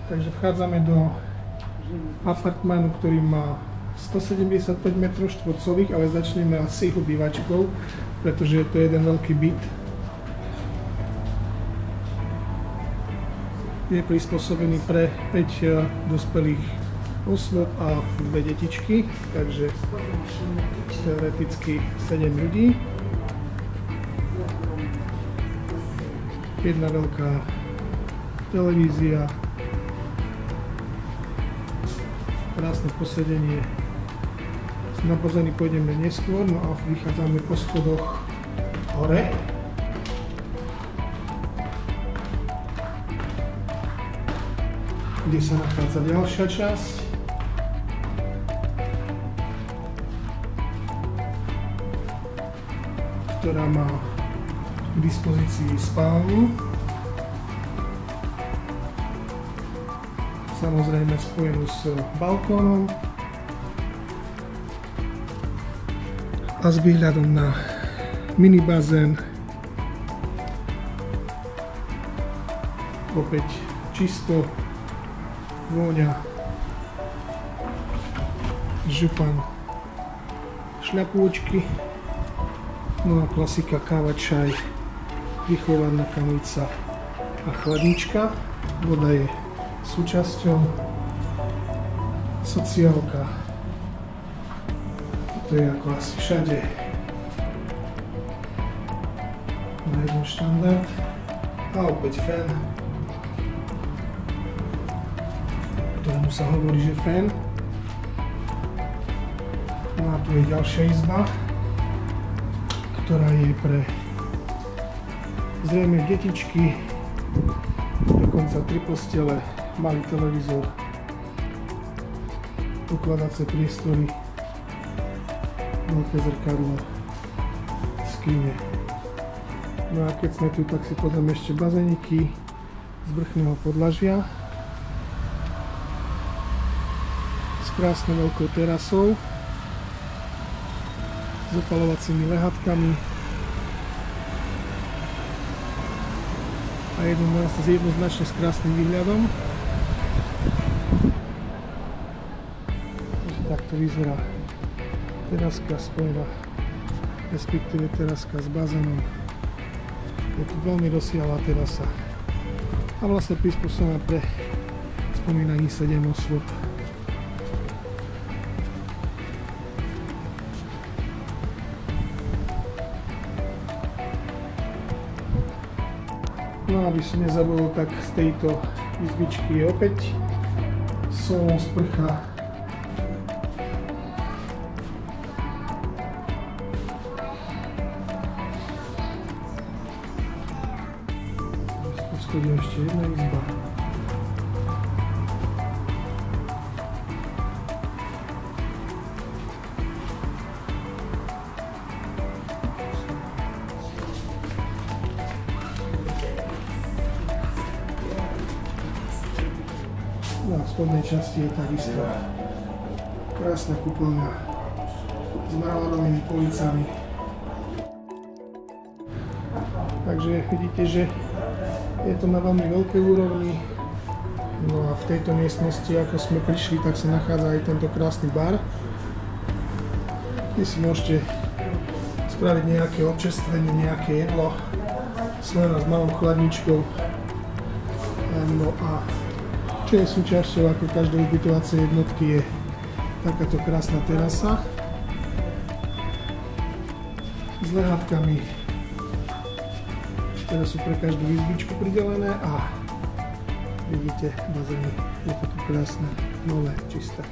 Takže vchádzame do apartmánu, ktorý má 175 m2, ale začneme asi obývačkou, pretože je to jeden veľký byt. Je prispôsobený pre 5 dospelých osôb a 2 detičky, takže teoreticky 7 ľudí. Jedna veľká televízia, krásne posedenie. Na pozadí pôjdeme neskôr, no a vychádzame po schodoch hore. Kde sa nachádza ďalšia časť. Ktorá má k dispozícii spálňu. Samozrejme spojenú s balkónom. A s výhľadom na minibazén. Opäť čisto. Vôňa, župan, šľapôčky, no a klasika káva, čaj, vychladná kamica a chladnička. Voda je súčasťou, sociálka, to je ako asi všade na jeden štandard a opäť fén, ktorému sa hovorí, že fén. No a tu je ďalšia izba, ktorá je pre zrejme detičky, dokonca 3 postele, malý televízor, ukladacie priestory, veľké zrkadlo, skrine. No a keď sme tu, tak si pozrieme ešte bazéniky z vrchného podlažia. Krásnou veľkou terasou s opalovacími lehátkami a jednoznačne s krásnym výhľadom. Takže takto vyzerá teraska spojená, respektíve teraska s bazénom. Je tu veľmi rozsiahla terasa a vlastne prispôsobená pre spomínaní 7 osôb. No aby som nezabudol, tak z tejto izbičky je opäť solná sprcha. Poschodí ešte jedna izba. No a v spodnej časti je takisto krásna kúpeľňa s mramornými policami. Takže vidíte, že je to na veľmi veľkej úrovni. No a v tejto miestnosti, ako sme prišli, tak sa nachádza aj tento krásny bar, kde si môžete spraviť nejaké občerstvenie, nejaké jedlo, spojené s malou chladničkou. No a čo je súčasťou ako každej ubytovacej jednotky, je takáto krásna terasa s lehátkami, ktoré sú pre každú izbičku pridelené a vidíte bazény, je to tu krásne, nové, čisté.